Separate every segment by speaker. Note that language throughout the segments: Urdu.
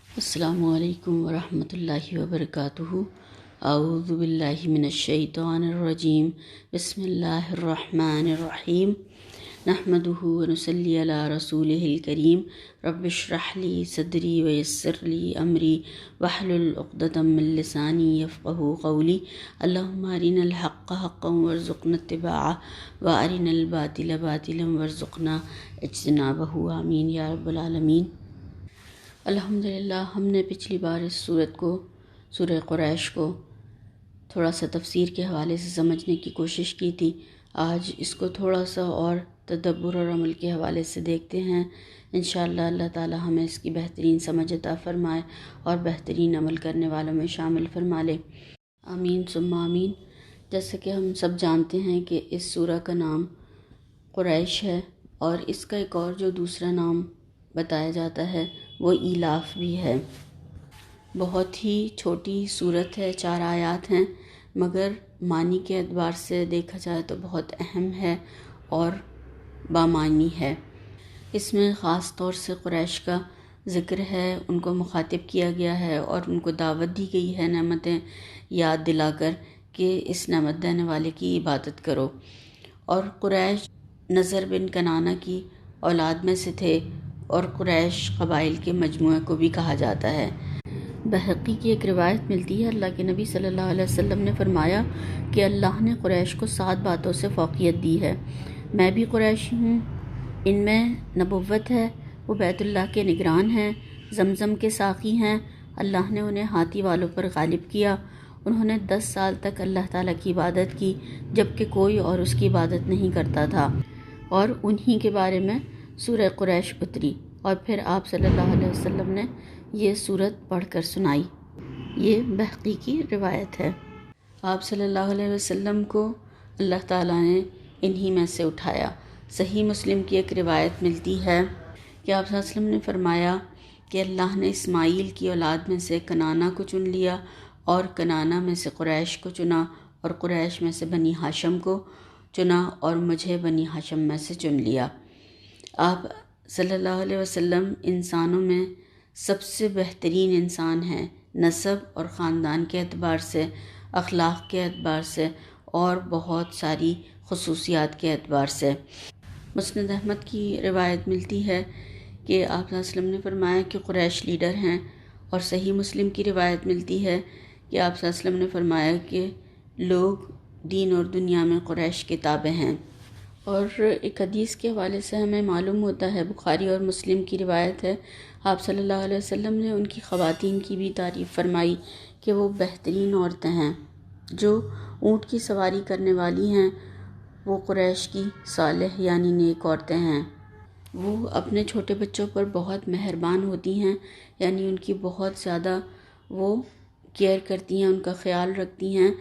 Speaker 1: السلام علیکم ورحمۃ اللہ وبرکاتہ۔ اعوذ باللہ من الشیطان الرجیم، بسم اللہ الرحمن الرحیم، نحمدہ ونصلی علی رسولہ الکریم، رب اشرح لی صدری ویسر لی امری واحلل عقدۃ من لسانی یفقہوا قولی، اللہم ارنا الحق حقا وارزقنا اتباعہ وارنا الباطل باطلا وارزقنا اجتنابہ، آمین یا رب العالمین۔ الحمدللہ ہم نے پچھلی بار اس سورہ قریش کو تھوڑا سا تفسیر کے حوالے سے سمجھنے کی کوشش کی تھی۔ آج اس کو تھوڑا سا اور تدبر اور عمل کے حوالے سے دیکھتے ہیں۔ انشاءاللہ اللہ تعالی ہمیں اس کی بہترین سمجھ عطا فرمائے اور بہترین عمل کرنے والوں میں شامل فرما لے، آمین ثم آمین۔ جیسا کہ ہم سب جانتے ہیں کہ اس سورہ کا نام قریش ہے، اور اس کا ایک اور جو دوسرا نام بتایا جاتا ہے وہ ایلاف بھی ہے۔ بہت ہی چھوٹی صورت ہے، 4 آیات ہیں، مگر معنی کے اعتبار سے دیکھا جائے تو بہت اہم ہے اور بامعنی ہے۔ اس میں خاص طور سے قریش کا ذکر ہے، ان کو مخاطب کیا گیا ہے اور ان کو دعوت دی گئی ہے نعمتیں یاد دلا کر کہ اس نعمت دینے والے کی عبادت کرو۔ اور قریش نضر بن کنانہ کی اولاد میں سے تھے، اور قریش قبائل کے مجموعے کو بھی کہا جاتا ہے۔ بہقی کی ایک روایت ملتی ہے، اللہ کے نبی صلی اللہ علیہ وسلم نے فرمایا کہ اللہ نے قریش کو 7 باتوں سے فوقیت دی ہے۔ میں بھی قریشی ہوں، ان میں نبوت ہے، وہ بیت اللہ کے نگران ہیں، زمزم کے ساقی ہیں، اللہ نے انہیں ہاتھی والوں پر غالب کیا، انہوں نے 10 سال تک اللہ تعالیٰ کی عبادت کی جبکہ کوئی اور اس کی عبادت نہیں کرتا تھا، اور انہی کے بارے میں سورہ قریش اتری، اور پھر آپ صلی اللہ علیہ وسلم نے یہ سورت پڑھ کر سنائی۔ یہ بہقی کی روایت ہے۔ آپ صلی اللہ علیہ وسلم کو اللہ تعالیٰ نے انہی میں سے اٹھایا۔ صحیح مسلم کی ایک روایت ملتی ہے کہ آپ صلی اللہ علیہ وسلم نے فرمایا کہ اللہ نے اسماعیل کی اولاد میں سے کنانہ کو چن لیا، اور کنانہ میں سے قریش کو چنا، اور قریش میں سے بنی ہاشم کو چنا، اور مجھے بنی ہاشم میں سے چن لیا۔ آپ صلی اللہ علیہ وسلم انسانوں میں سب سے بہترین انسان ہیں، نسب اور خاندان کے اعتبار سے، اخلاق کے اعتبار سے، اور بہت ساری خصوصیات کے اعتبار سے۔ مسند احمد کی روایت ملتی ہے کہ آپ صلی اللہ علیہ وسلم نے فرمایا کہ قریش لیڈر ہیں، اور صحیح مسلم کی روایت ملتی ہے کہ آپ صلی اللہ علیہ وسلم نے فرمایا کہ لوگ دین اور دنیا میں قریش کے تابع ہیں۔ اور ایک حدیث کے حوالے سے ہمیں معلوم ہوتا ہے، بخاری اور مسلم کی روایت ہے، آپ صلی اللہ علیہ وسلم نے ان کی خواتین کی بھی تعریف فرمائی کہ وہ بہترین عورتیں ہیں، جو اونٹ کی سواری کرنے والی ہیں، وہ قریش کی صالح یعنی نیک عورتیں ہیں۔ وہ اپنے چھوٹے بچوں پر بہت مہربان ہوتی ہیں، یعنی ان کی بہت زیادہ وہ کیئر کرتی ہیں، ان کا خیال رکھتی ہیں،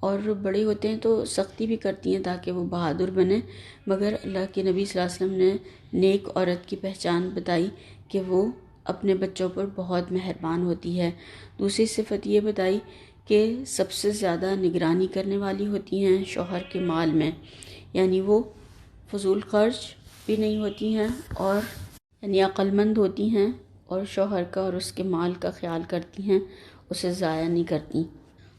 Speaker 1: اور بڑے ہوتے ہیں تو سختی بھی کرتی ہیں تاکہ وہ بہادر بنیں، مگر اللہ کے نبی صلی اللہ علیہ وسلم نے نیک عورت کی پہچان بتائی کہ وہ اپنے بچوں پر بہت مہربان ہوتی ہے۔ دوسری صفت یہ بتائی کہ سب سے زیادہ نگرانی کرنے والی ہوتی ہیں شوہر کے مال میں، یعنی وہ فضول خرچ بھی نہیں ہوتی ہیں، اور یعنی عقل مند ہوتی ہیں، اور شوہر کا اور اس کے مال کا خیال کرتی ہیں، اسے ضائع نہیں کرتی۔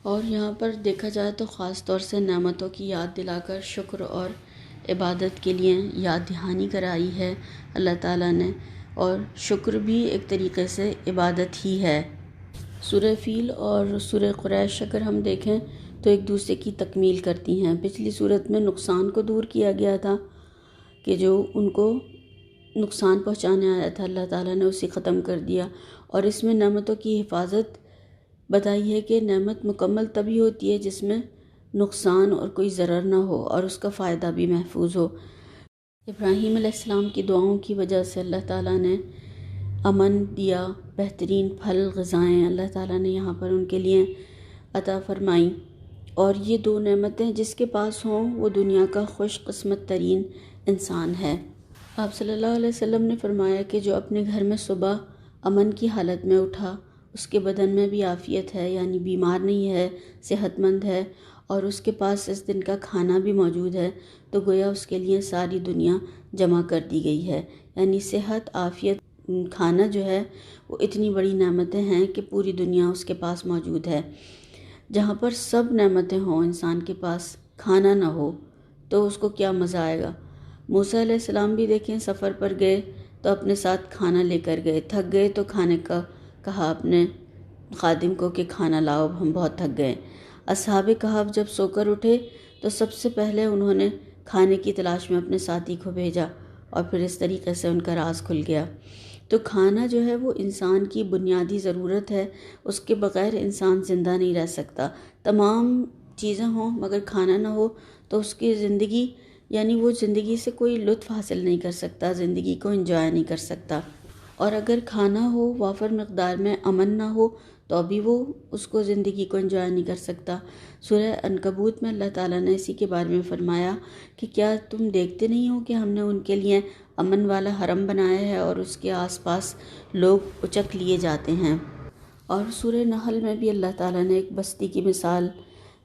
Speaker 1: اور یہاں پر دیکھا جائے تو خاص طور سے نعمتوں کی یاد دلا کر شکر اور عبادت کے لیے یاد دہانی کرائی ہے اللہ تعالیٰ نے، اور شکر بھی ایک طریقے سے عبادت ہی ہے۔ سورہ فیل اور سورہ قریش اگر ہم دیکھیں تو ایک دوسرے کی تکمیل کرتی ہیں۔ پچھلی صورت میں نقصان کو دور کیا گیا تھا کہ جو ان کو نقصان پہنچانے آیا تھا، اللہ تعالیٰ نے اسے ختم کر دیا، اور اس میں نعمتوں کی حفاظت بتائی ہے کہ نعمت مکمل تبھی ہوتی ہے جس میں نقصان اور کوئی ضرر نہ ہو اور اس کا فائدہ بھی محفوظ ہو۔ ابراہیم علیہ السلام کی دعاؤں کی وجہ سے اللہ تعالیٰ نے امن دیا، بہترین پھل غذائیں اللہ تعالیٰ نے یہاں پر ان کے لیے عطا فرمائیں، اور یہ 2 نعمتیں جس کے پاس ہوں وہ دنیا کا خوش قسمت ترین انسان ہے۔ آپ صلی اللہ علیہ وسلم نے فرمایا کہ جو اپنے گھر میں صبح امن کی حالت میں اٹھا، اس کے بدن میں بھی عافیت ہے، یعنی بیمار نہیں ہے، صحت مند ہے، اور اس کے پاس اس دن کا کھانا بھی موجود ہے، تو گویا اس کے لیے ساری دنیا جمع کر دی گئی ہے، یعنی صحت، عافیت، کھانا جو ہے وہ اتنی بڑی نعمتیں ہیں کہ پوری دنیا اس کے پاس موجود ہے۔ جہاں پر سب نعمتیں ہوں، انسان کے پاس کھانا نہ ہو تو اس کو کیا مزہ آئے گا۔ موسیٰ علیہ السلام بھی دیکھیں سفر پر گئے تو اپنے ساتھ کھانا لے کر گئے، تھک گئے تو کھانے کا کہا اپنے خادم کو کہ کھانا لاؤ، ہم بہت تھک گئے۔ اصحاب کہف جب سو کر اٹھے تو سب سے پہلے انہوں نے کھانے کی تلاش میں اپنے ساتھی کو بھیجا، اور پھر اس طریقے سے ان کا راز کھل گیا۔ تو کھانا جو ہے وہ انسان کی بنیادی ضرورت ہے، اس کے بغیر انسان زندہ نہیں رہ سکتا۔ تمام چیزیں ہوں مگر کھانا نہ ہو تو اس کی زندگی، یعنی وہ زندگی سے کوئی لطف حاصل نہیں کر سکتا، زندگی کو انجوائے نہیں کر سکتا۔ اور اگر کھانا ہو وافر مقدار میں، امن نہ ہو تو ابھی وہ اس کو زندگی کو انجوائے نہیں کر سکتا۔ سورہ عنکبوت میں اللہ تعالیٰ نے اسی کے بارے میں فرمایا کہ کیا تم دیکھتے نہیں ہو کہ ہم نے ان کے لیے امن والا حرم بنایا ہے اور اس کے آس پاس لوگ اچک لیے جاتے ہیں۔ اور سورہ نحل میں بھی اللہ تعالیٰ نے ایک بستی کی مثال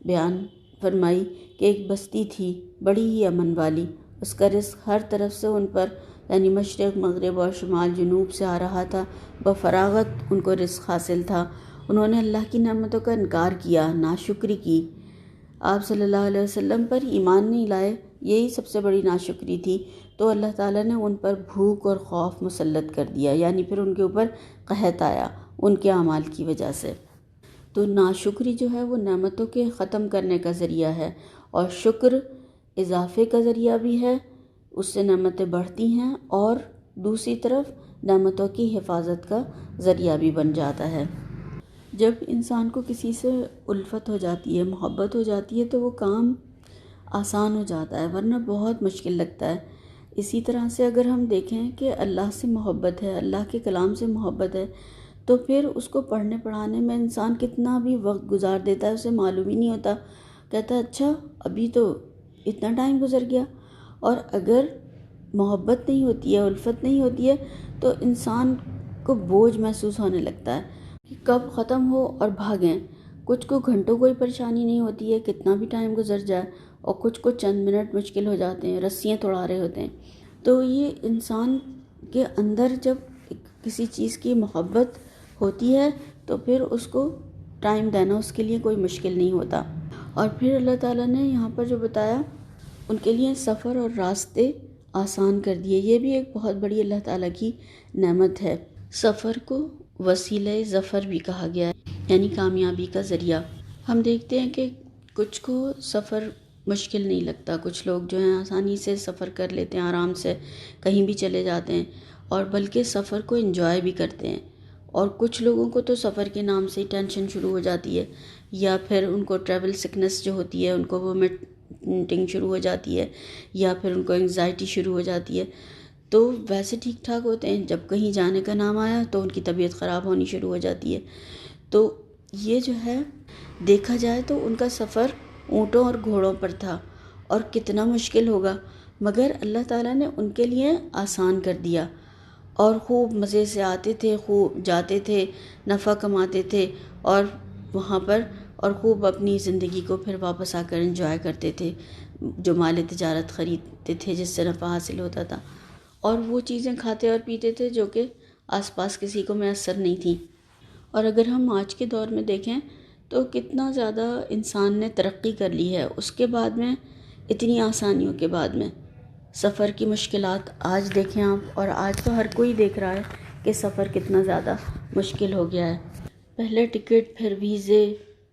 Speaker 1: بیان فرمائی کہ ایک بستی تھی بڑی ہی امن والی، اس کا رزق ہر طرف سے ان پر، یعنی مشرق مغرب اور شمال جنوب سے آ رہا تھا، بفراغت ان کو رزق حاصل تھا۔ انہوں نے اللہ کی نعمتوں کا انکار کیا، ناشکری کی، آپ صلی اللہ علیہ وسلم پر ایمان نہیں لائے، یہی سب سے بڑی ناشکری تھی۔ تو اللہ تعالیٰ نے ان پر بھوک اور خوف مسلط کر دیا، یعنی پھر ان کے اوپر قحط آیا ان کے اعمال کی وجہ سے۔ تو ناشکری جو ہے وہ نعمتوں کے ختم کرنے کا ذریعہ ہے، اور شکر اضافے کا ذریعہ بھی ہے، اس سے نعمتیں بڑھتی ہیں، اور دوسری طرف نعمتوں کی حفاظت کا ذریعہ بھی بن جاتا ہے۔ جب انسان کو کسی سے الفت ہو جاتی ہے، محبت ہو جاتی ہے، تو وہ کام آسان ہو جاتا ہے، ورنہ بہت مشکل لگتا ہے۔ اسی طرح سے اگر ہم دیکھیں کہ اللہ سے محبت ہے، اللہ کے کلام سے محبت ہے، تو پھر اس کو پڑھنے پڑھانے میں انسان کتنا بھی وقت گزار دیتا ہے اسے معلوم ہی نہیں ہوتا، کہتا ہے اچھا ابھی تو اتنا ٹائم گزر گیا۔ اور اگر محبت نہیں ہوتی ہے، الفت نہیں ہوتی ہے، تو انسان کو بوجھ محسوس ہونے لگتا ہے کہ کب ختم ہو اور بھاگیں۔ کچھ کو گھنٹوں کوئی پریشانی نہیں ہوتی ہے، کتنا بھی ٹائم گزر جائے، اور کچھ کو چند منٹ مشکل ہو جاتے ہیں، رسیاں توڑا رہے ہوتے ہیں۔ تو یہ انسان کے اندر جب کسی چیز کی محبت ہوتی ہے تو پھر اس کو ٹائم دینا اس کے لیے کوئی مشکل نہیں ہوتا۔ اور پھر اللہ تعالیٰ نے یہاں پر جو بتایا، ان کے لیے سفر اور راستے آسان کر دیے، یہ بھی ایک بہت بڑی اللہ تعالیٰ کی نعمت ہے۔ سفر کو وسیلہ ظفر بھی کہا گیا ہے، یعنی کامیابی کا ذریعہ۔ ہم دیکھتے ہیں کہ کچھ کو سفر مشکل نہیں لگتا، کچھ لوگ جو ہیں آسانی سے سفر کر لیتے ہیں، آرام سے کہیں بھی چلے جاتے ہیں، اور بلکہ سفر کو انجوائے بھی کرتے ہیں۔ اور کچھ لوگوں کو تو سفر کے نام سے ہی ٹینشن شروع ہو جاتی ہے، یا پھر ان کو ٹریول سکنس جو ہوتی ہے ان کو وومٹنگ شروع ہو جاتی ہے، یا پھر ان کو انگزائٹی شروع ہو جاتی ہے۔ تو ویسے ٹھیک ٹھاک ہوتے ہیں، جب کہیں جانے کا نام آیا تو ان کی طبیعت خراب ہونی شروع ہو جاتی ہے۔ تو یہ جو ہے دیکھا جائے تو ان کا سفر اونٹوں اور گھوڑوں پر تھا، اور کتنا مشکل ہوگا، مگر اللہ تعالیٰ نے ان کے لیے آسان کر دیا، اور خوب مزے سے آتے تھے، خوب جاتے تھے، نفع کماتے تھے، اور وہاں پر اور خوب اپنی زندگی کو پھر واپس آ کر انجوائے کرتے تھے، جو مال تجارت خریدتے تھے جس سے نفع حاصل ہوتا تھا، اور وہ چیزیں کھاتے اور پیتے تھے جو کہ آس پاس کسی کو میسر نہیں تھیں۔ اور اگر ہم آج کے دور میں دیکھیں تو کتنا زیادہ انسان نے ترقی کر لی ہے، اس کے بعد میں اتنی آسانیوں کے بعد میں سفر کی مشکلات آج دیکھیں آپ، اور آج تو ہر کوئی دیکھ رہا ہے کہ سفر کتنا زیادہ مشکل ہو گیا ہے۔ پہلے ٹکٹ، پھر ویزے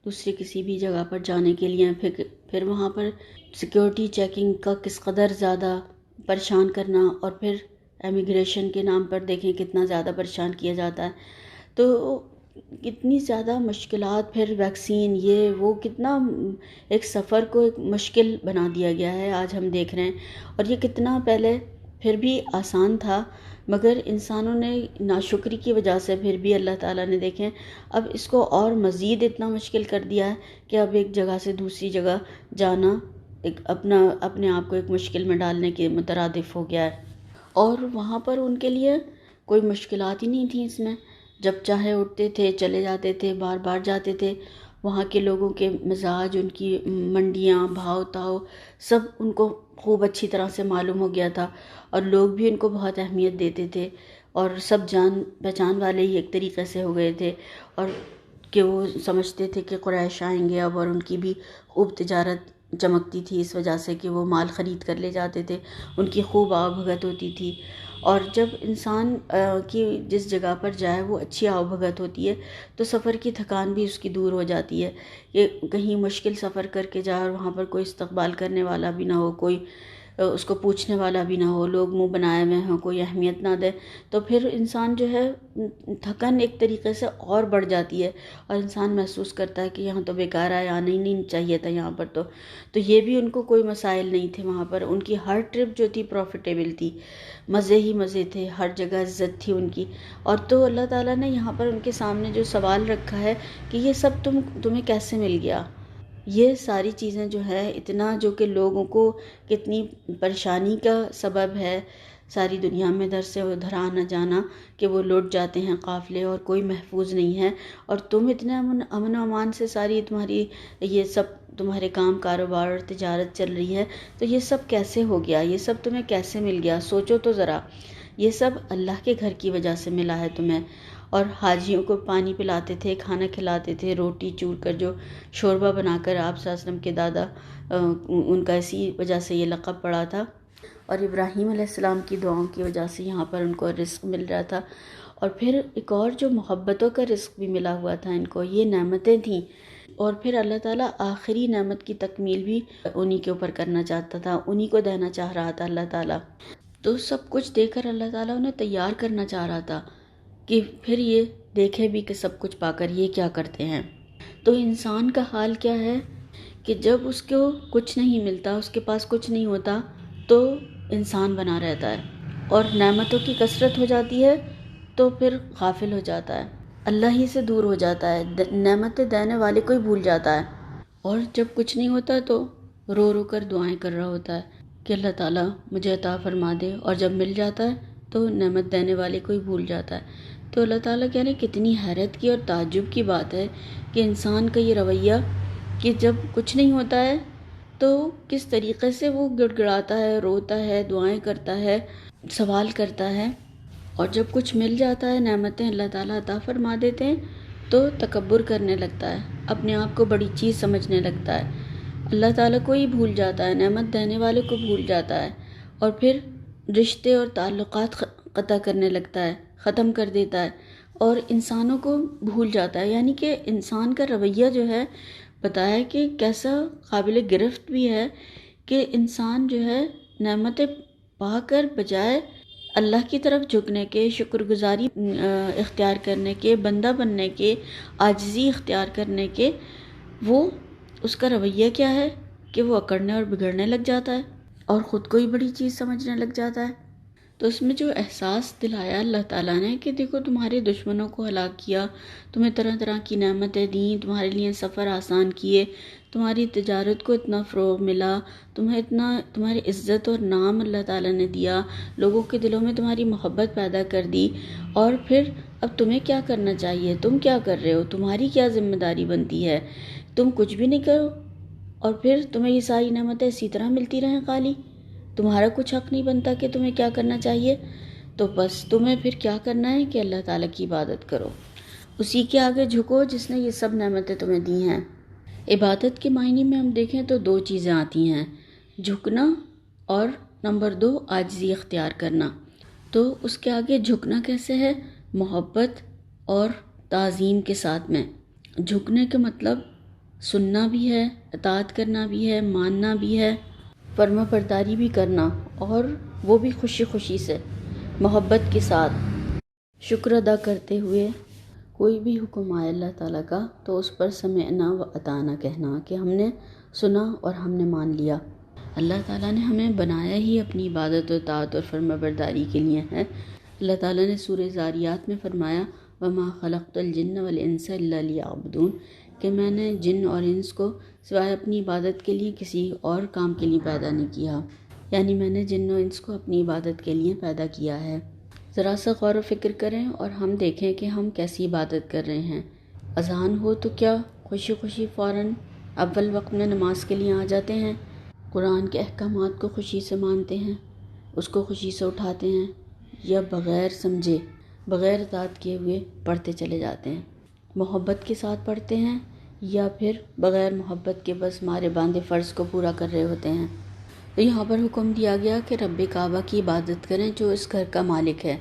Speaker 1: دوسری کسی بھی جگہ پر جانے کے لیے، پھر وہاں پر سیکیورٹی چیکنگ کا کس قدر زیادہ پریشان کرنا، اور پھر امیگریشن کے نام پر دیکھیں کتنا زیادہ پریشان کیا جاتا ہے۔ تو کتنی زیادہ مشکلات، پھر ویکسین، یہ وہ، کتنا ایک سفر کو ایک مشکل بنا دیا گیا ہے آج ہم دیکھ رہے ہیں۔ اور یہ کتنا پہلے پھر بھی آسان تھا، مگر انسانوں نے ناشکری کی وجہ سے پھر بھی اللہ تعالیٰ نے دیکھیں اب اس کو اور مزید اتنا مشکل کر دیا ہے کہ اب ایک جگہ سے دوسری جگہ جانا ایک اپنے آپ کو ایک مشکل میں ڈالنے کے مترادف ہو گیا ہے۔ اور وہاں پر ان کے لیے کوئی مشکلات ہی نہیں تھیں اس میں، جب چاہے اٹھتے تھے، چلے جاتے تھے، بار بار جاتے تھے۔ وہاں کے لوگوں کے مزاج، ان کی منڈیاں، بھاؤ تاؤ، سب ان کو خوب اچھی طرح سے معلوم ہو گیا تھا، اور لوگ بھی ان کو بہت اہمیت دیتے تھے، اور سب جان پہچان والے ہی ایک طریقے سے ہو گئے تھے، اور کہ وہ سمجھتے تھے کہ قریش آئیں گے اب، اور ان کی بھی خوب تجارت چمکتی تھی اس وجہ سے کہ وہ مال خرید کر لے جاتے تھے، ان کی خوب آؤ بھگت ہوتی تھی۔ اور جب انسان کی جس جگہ پر جائے وہ اچھی آؤ بھگت ہوتی ہے تو سفر کی تھکان بھی اس کی دور ہو جاتی ہے، کہ کہیں مشکل سفر کر کے جائے اور وہاں پر کوئی استقبال کرنے والا بھی نہ ہو، کوئی اس کو پوچھنے والا بھی نہ ہو، لوگ منہ بنائے ہوئے ہوں، کوئی اہمیت نہ دے، تو پھر انسان جو ہے تھکن ایک طریقے سے اور بڑھ جاتی ہے، اور انسان محسوس کرتا ہے کہ یہاں تو بیکار آیا، آنا ہی نہیں چاہیے تھا یہاں پر۔ تو یہ بھی ان کو کوئی مسائل نہیں تھے وہاں پر، ان کی ہر ٹرپ جو تھی پروفیٹیبل تھی، مزے ہی مزے تھے، ہر جگہ عزت تھی ان کی۔ اور تو اللہ تعالیٰ نے یہاں پر ان کے سامنے جو سوال رکھا ہے کہ یہ سب تمہیں کیسے مل گیا، یہ ساری چیزیں جو ہے اتنا، جو کہ لوگوں کو کتنی پریشانی کا سبب ہے، ساری دنیا میں ادھر سے ادھر آنا جانا، کہ وہ لوٹ جاتے ہیں قافلے اور کوئی محفوظ نہیں ہے، اور تم اتنے امن و امان سے ساری تمہاری یہ سب تمہارے کام کاروبار اور تجارت چل رہی ہے، تو یہ سب کیسے ہو گیا، یہ سب تمہیں کیسے مل گیا؟ سوچو تو ذرا، یہ سب اللہ کے گھر کی وجہ سے ملا ہے تمہیں۔ اور حاجیوں کو پانی پلاتے تھے، کھانا کھلاتے تھے، روٹی چور کر جو شوربہ بنا کر، آپ صلی اللہ علیہ وسلم کے دادا ان کا اسی وجہ سے یہ لقب پڑا تھا، اور ابراہیم علیہ السلام کی دعاؤں کی وجہ سے یہاں پر ان کو رزق مل رہا تھا۔ اور پھر ایک اور جو محبتوں کا رزق بھی ملا ہوا تھا ان کو، یہ نعمتیں تھیں، اور پھر اللہ تعالیٰ آخری نعمت کی تکمیل بھی انہی کے اوپر کرنا چاہتا تھا، انہی کو دینا چاہ رہا تھا اللہ تعالیٰ۔ تو سب کچھ دے کر اللہ تعالیٰ انہیں تیار کرنا چاہ رہا تھا کہ پھر یہ دیکھے بھی کہ سب کچھ پا کر یہ کیا کرتے ہیں۔ تو انسان کا حال کیا ہے کہ جب اس کو کچھ نہیں ملتا، اس کے پاس کچھ نہیں ہوتا، تو انسان بنا رہتا ہے، اور نعمتوں کی کثرت ہو جاتی ہے تو پھر غافل ہو جاتا ہے، اللہ ہی سے دور ہو جاتا ہے، نعمتیں دینے والے کو ہی بھول جاتا ہے، اور جب کچھ نہیں ہوتا تو رو رو کر دعائیں کر رہا ہوتا ہے کہ اللہ تعالیٰ مجھے عطا فرما دے، اور جب مل جاتا ہے تو نعمت دینے والے کو ہی بھول جاتا ہے۔ تو اللہ تعالیٰ کہہ رہے ہیں کتنی حیرت کی اور تعجب کی بات ہے کہ انسان کا یہ رویہ، کہ جب کچھ نہیں ہوتا ہے تو کس طریقے سے وہ گڑ گڑاتا ہے، روتا ہے، دعائیں کرتا ہے، سوال کرتا ہے، اور جب کچھ مل جاتا ہے، نعمتیں اللہ تعالیٰ عطا فرما دیتے ہیں، تو تکبر کرنے لگتا ہے، اپنے آپ کو بڑی چیز سمجھنے لگتا ہے، اللہ تعالیٰ کو ہی بھول جاتا ہے، نعمت دینے والے کو بھول جاتا ہے، اور پھر رشتے اور تعلقات قطع کرنے لگتا ہے، ختم کر دیتا ہے، اور انسانوں کو بھول جاتا ہے۔ یعنی کہ انسان کا رویہ جو ہے بتایا کہ کیسا قابل گرفت بھی ہے، کہ انسان جو ہے نعمتیں پا کر بجائے اللہ کی طرف جھکنے کے، شکر گزاری اختیار کرنے کے، بندہ بننے کے، عاجزی اختیار کرنے کے، وہ اس کا رویہ کیا ہے کہ وہ اکڑنے اور بگڑنے لگ جاتا ہے، اور خود کو ہی بڑی چیز سمجھنے لگ جاتا ہے۔ تو اس میں جو احساس دلایا اللہ تعالیٰ نے کہ دیکھو تمہارے دشمنوں کو ہلاک کیا، تمہیں طرح طرح کی نعمتیں دیں، تمہارے لیے سفر آسان کیے، تمہاری تجارت کو اتنا فروغ ملا، تمہیں اتنا، تمہاری عزت اور نام اللہ تعالیٰ نے دیا، لوگوں کے دلوں میں تمہاری محبت پیدا کر دی، اور پھر اب تمہیں کیا کرنا چاہیے؟ تم کیا کر رہے ہو؟ تمہاری کیا ذمہ داری بنتی ہے؟ تم کچھ بھی نہیں کرو، اور پھر تمہیں یہ ساری نعمتیں اسی طرح ملتی رہیں خالی، تمہارا کچھ حق نہیں بنتا کہ تمہیں کیا کرنا چاہیے؟ تو بس تمہیں پھر کیا کرنا ہے کہ اللہ تعالیٰ کی عبادت کرو، اسی کے آگے جھکو جس نے یہ سب نعمتیں تمہیں دی ہیں۔ عبادت کے معنی میں ہم دیکھیں تو دو چیزیں آتی ہیں، جھکنا، اور نمبر 2 عاجزی اختیار کرنا۔ تو اس کے آگے جھکنا کیسے ہے؟ محبت اور تعظیم کے ساتھ میں۔ جھکنے کا مطلب سننا بھی ہے، اطاعت کرنا بھی ہے، ماننا بھی ہے، فرما برداری بھی کرنا، اور وہ بھی خوشی خوشی سے، محبت کے ساتھ، شکر ادا کرتے ہوئے۔ کوئی بھی حکم آئے اللہ تعالیٰ کا تو اس پر سمعنا و اطعنا کہنا، کہ ہم نے سنا اور ہم نے مان لیا۔ اللہ تعالیٰ نے ہمیں بنایا ہی اپنی عبادت و اطاعت اور فرما برداری کے لیے ہے۔ اللہ تعالیٰ نے سورہ ذاریات میں فرمایا وَمَا خَلَقْتُ الْجِنَّ وَالْإِنسَ إِلَّا لِيَعْبُدُونَ، کہ میں نے جن اور انس کو سوائے اپنی عبادت کے لیے کسی اور کام کے لیے پیدا نہیں کیا، یعنی میں نے جن و انس کو اپنی عبادت کے لیے پیدا کیا ہے۔ ذرا سا غور و فکر کریں اور ہم دیکھیں کہ ہم کیسی عبادت کر رہے ہیں۔ اذان ہو تو کیا خوشی خوشی فوراً اول وقت میں نماز کے لیے آ جاتے ہیں، قرآن کے احکامات کو خوشی سے مانتے ہیں، اس کو خوشی سے اٹھاتے ہیں، یا بغیر سمجھے، بغیر اطاعت کیے ہوئے پڑھتے چلے جاتے ہیں، محبت کے ساتھ پڑھتے ہیں یا پھر بغیر محبت کے بس مارے باندھے فرض کو پورا کر رہے ہوتے ہیں۔ تو یہاں پر حکم دیا گیا کہ رب کعبہ کی عبادت کریں جو اس گھر کا مالک ہے۔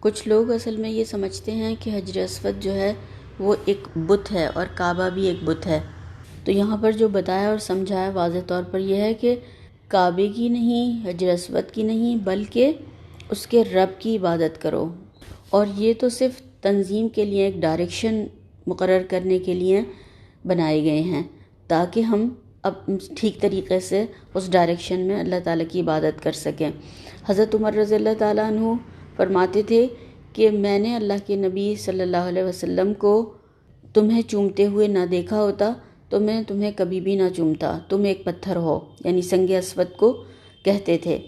Speaker 1: کچھ لوگ اصل میں یہ سمجھتے ہیں کہ حجر اسود جو ہے وہ ایک بت ہے اور کعبہ بھی ایک بت ہے۔ تو یہاں پر جو بتایا اور سمجھایا واضح طور پر یہ ہے کہ کعبے کی نہیں، حجر اسود کی نہیں، بلکہ اس کے رب کی عبادت کرو۔ اور یہ تو صرف تنظیم کے لیے، ایک ڈائریکشن مقرر کرنے کے لیے بنائے گئے ہیں تاکہ ہم اب ٹھیک طریقے سے اس ڈائریکشن میں اللہ تعالیٰ کی عبادت کر سکیں۔ حضرت عمر رضی اللہ تعالیٰ عنہ فرماتے تھے کہ میں نے اللہ کے نبی صلی اللہ علیہ وسلم کو تمہیں چومتے ہوئے نہ دیکھا ہوتا تو میں تمہیں کبھی بھی نہ چومتا، تم ایک پتھر ہو، یعنی سنگ اسود کو کہتے تھے۔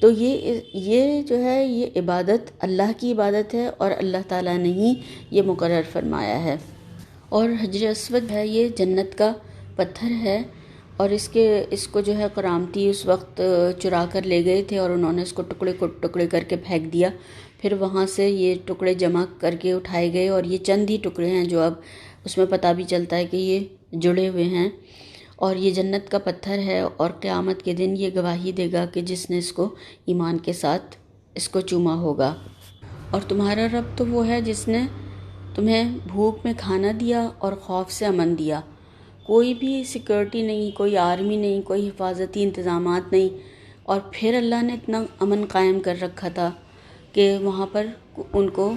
Speaker 1: تو یہ جو ہے یہ عبادت اللہ کی عبادت ہے اور اللہ تعالیٰ نے ہی یہ مقرر فرمایا ہے۔ اور حجر اسود ہے یہ جنت کا پتھر ہے، اور اس کو جو ہے قرامتی اس وقت چرا کر لے گئے تھے اور انہوں نے اس کو ٹکڑے کر کے پھینک دیا۔ پھر وہاں سے یہ ٹکڑے جمع کر کے اٹھائے گئے اور یہ چند ہی ٹکڑے ہیں جو اب اس میں پتہ بھی چلتا ہے کہ یہ جڑے ہوئے ہیں، اور یہ جنت کا پتھر ہے، اور قیامت کے دن یہ گواہی دے گا کہ جس نے اس کو ایمان کے ساتھ اس کو چوما ہوگا۔ اور تمہارا رب تو وہ ہے جس نے تمہیں بھوک میں کھانا دیا اور خوف سے امن دیا۔ کوئی بھی سیکورٹی نہیں، کوئی آرمی نہیں، کوئی حفاظتی انتظامات نہیں، اور پھر اللہ نے اتنا امن قائم کر رکھا تھا کہ وہاں پر ان کو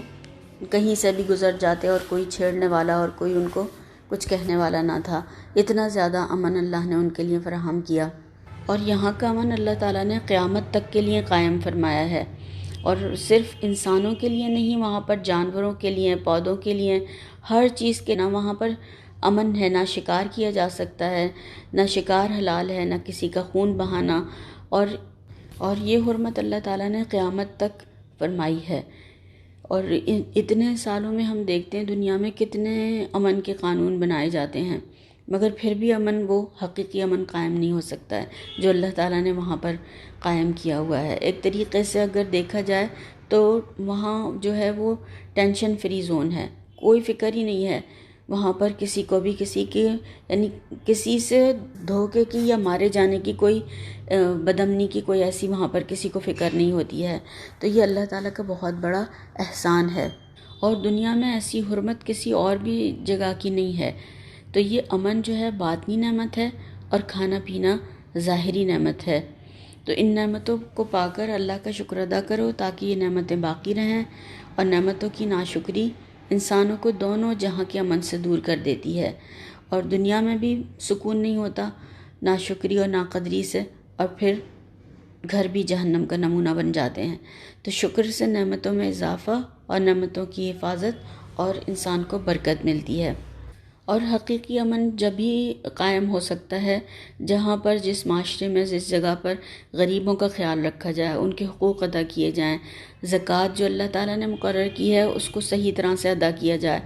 Speaker 1: کہیں سے بھی گزر جاتے اور کوئی چھیڑنے والا اور کوئی ان کو کچھ کہنے والا نہ تھا۔ اتنا زیادہ امن اللہ نے ان کے لیے فراہم کیا، اور یہاں کا امن اللہ تعالیٰ نے قیامت تک کے لیے قائم فرمایا ہے، اور صرف انسانوں کے لیے نہیں، وہاں پر جانوروں کے لیے، پودوں کے لیے، ہر چیز کے نہ وہاں پر امن ہے، نہ شکار کیا جا سکتا ہے، نہ شکار حلال ہے، نہ کسی کا خون بہانا، اور یہ حرمت اللہ تعالیٰ نے قیامت تک فرمائی ہے۔ اور اتنے سالوں میں ہم دیکھتے ہیں دنیا میں کتنے امن کے قانون بنائے جاتے ہیں، مگر پھر بھی امن، وہ حقیقی امن قائم نہیں ہو سکتا ہے جو اللہ تعالیٰ نے وہاں پر قائم کیا ہوا ہے۔ ایک طریقے سے اگر دیکھا جائے تو وہاں جو ہے وہ ٹینشن فری زون ہے، کوئی فکر ہی نہیں ہے وہاں پر کسی کو بھی کسی کی، یعنی کسی سے دھوکے کی یا مارے جانے کی، کوئی بدامنی کی کوئی ایسی وہاں پر کسی کو فکر نہیں ہوتی ہے۔ تو یہ اللہ تعالیٰ کا بہت بڑا احسان ہے، اور دنیا میں ایسی حرمت کسی اور بھی جگہ کی نہیں ہے۔ تو یہ امن جو ہے باطنی نعمت ہے، اور کھانا پینا ظاہری نعمت ہے۔ تو ان نعمتوں کو پا کر اللہ کا شکر ادا کرو تاکہ یہ نعمتیں باقی رہیں، اور نعمتوں کی ناشکری انسانوں کو دونوں جہاں کے امن سے دور کر دیتی ہے، اور دنیا میں بھی سکون نہیں ہوتا ناشکری اور ناقدری سے، اور پھر گھر بھی جہنم کا نمونہ بن جاتے ہیں۔ تو شکر سے نعمتوں میں اضافہ اور نعمتوں کی حفاظت اور انسان کو برکت ملتی ہے۔ اور حقیقی امن جب ہی قائم ہو سکتا ہے جہاں پر، جس معاشرے میں، جس جگہ پر غریبوں کا خیال رکھا جائے، ان کے حقوق ادا کیے جائیں، زکوٰۃ جو اللہ تعالیٰ نے مقرر کی ہے اس کو صحیح طرح سے ادا کیا جائے،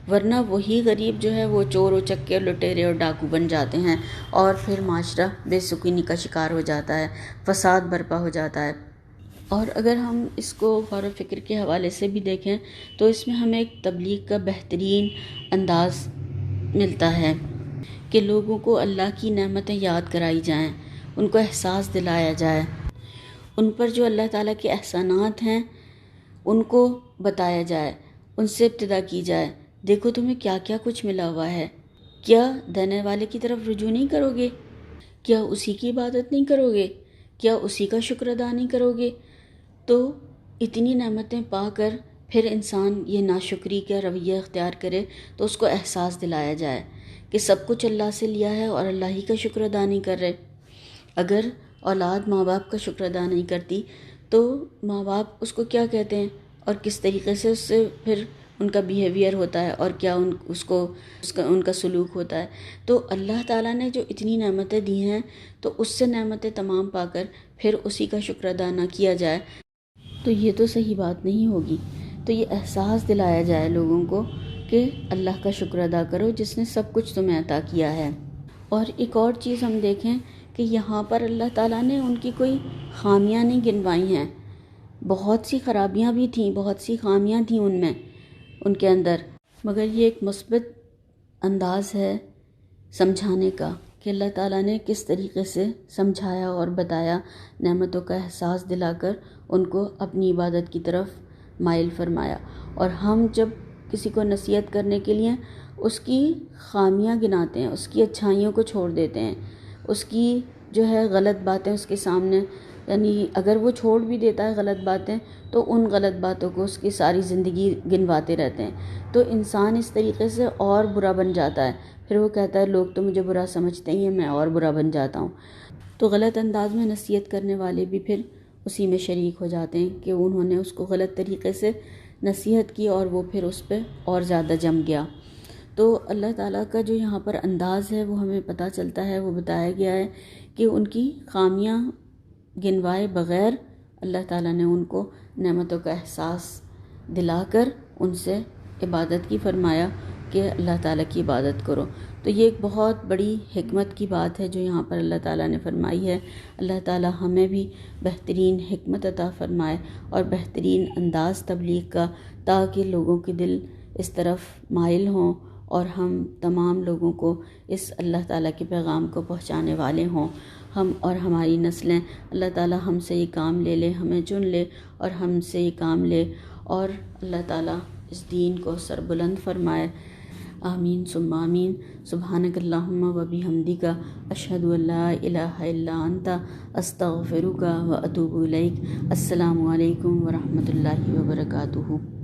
Speaker 1: ورنہ وہی غریب جو ہے وہ چور و چکے، لٹیرے اور ڈاکو بن جاتے ہیں، اور پھر معاشرہ بے سکونی کا شکار ہو جاتا ہے، فساد برپا ہو جاتا ہے۔ اور اگر ہم اس کو غور و فکر کے حوالے سے بھی دیکھیں تو اس میں ہمیں ایک تبلیغ کا بہترین انداز ملتا ہے کہ لوگوں کو اللہ کی نعمتیں یاد کرائی جائیں، ان کو احساس دلایا جائے، ان پر جو اللہ تعالیٰ کے احسانات ہیں ان کو بتایا جائے، ان سے ابتدا کی جائے۔ دیکھو تمہیں کیا کیا کچھ ملا ہوا ہے، کیا دینے والے کی طرف رجوع نہیں کرو گے؟ کیا اسی کی عبادت نہیں کرو گے؟ کیا اسی کا شکر ادا نہیں کرو گے؟ تو اتنی نعمتیں پا کر پھر انسان یہ ناشکری کا رویہ اختیار کرے تو اس کو احساس دلایا جائے کہ سب کچھ اللہ سے لیا ہے اور اللہ ہی کا شکر ادا نہیں کر رہے۔ اگر اولاد ماں باپ کا شکر ادا نہیں کرتی تو ماں باپ اس کو کیا کہتے ہیں اور کس طریقے سے اس سے پھر ان کا بیہیویئر ہوتا ہے اور کیا ان کا سلوک ہوتا ہے۔ تو اللہ تعالیٰ نے جو اتنی نعمتیں دی ہیں تو اس سے نعمتیں تمام پا کر پھر اسی کا شکر ادا نہ کیا جائے تو یہ تو صحیح بات نہیں ہوگی۔ تو یہ احساس دلایا جائے لوگوں کو کہ اللہ کا شکر ادا کرو جس نے سب کچھ تمہیں عطا کیا ہے۔ اور ایک اور چیز ہم دیکھیں کہ یہاں پر اللہ تعالیٰ نے ان کی کوئی خامیاں نہیں گنوائی ہیں، بہت سی خرابیاں بھی تھیں، بہت سی خامیاں تھیں ان میں، ان کے اندر، مگر یہ ایک مثبت انداز ہے سمجھانے کا کہ اللہ تعالیٰ نے کس طریقے سے سمجھایا اور بتایا، نعمتوں کا احساس دلا کر ان کو اپنی عبادت کی طرف مائل فرمایا۔ اور ہم جب کسی کو نصیحت کرنے کے لیے اس کی خامیاں گناتے ہیں، اس کی اچھائیوں کو چھوڑ دیتے ہیں، اس کی جو ہے غلط باتیں اس کے سامنے، یعنی اگر وہ چھوڑ بھی دیتا ہے غلط باتیں تو ان غلط باتوں کو اس کی ساری زندگی گنواتے رہتے ہیں، تو انسان اس طریقے سے اور برا بن جاتا ہے، پھر وہ کہتا ہے لوگ تو مجھے برا سمجھتے ہی ہیں، میں اور برا بن جاتا ہوں۔ تو غلط انداز میں نصیحت کرنے والے بھی پھر اسی میں شریک ہو جاتے ہیں کہ انہوں نے اس کو غلط طریقے سے نصیحت کی اور وہ پھر اس پہ اور زیادہ جم گیا۔ تو اللہ تعالیٰ کا جو یہاں پر انداز ہے وہ ہمیں پتہ چلتا ہے، وہ بتایا گیا ہے کہ ان کی خامیاں گنوائے بغیر اللہ تعالیٰ نے ان کو نعمتوں کا احساس دلا کر ان سے عبادت کی فرمایا کہ اللہ تعالیٰ کی عبادت کرو۔ تو یہ ایک بہت بڑی حکمت کی بات ہے جو یہاں پر اللہ تعالیٰ نے فرمائی ہے۔ اللہ تعالیٰ ہمیں بھی بہترین حکمت عطا فرمائے اور بہترین انداز تبلیغ کا، تاکہ لوگوں کے دل اس طرف مائل ہوں اور ہم تمام لوگوں کو اس اللہ تعالیٰ کے پیغام کو پہنچانے والے ہوں۔ ہم اور ہماری نسلیں، اللہ تعالیٰ ہم سے یہ کام لے لے، ہمیں چن لے اور ہم سے یہ کام لے، اور اللہ تعالیٰ اس دین کو سربلند فرمائے۔ آمین ثم آمین۔ سبحانک اللہم و بحمدک، اشہد ان لا الہ الا انت، استغفرک و اتوب الیک۔ السلام علیکم ورحمۃ اللہ وبرکاتہ۔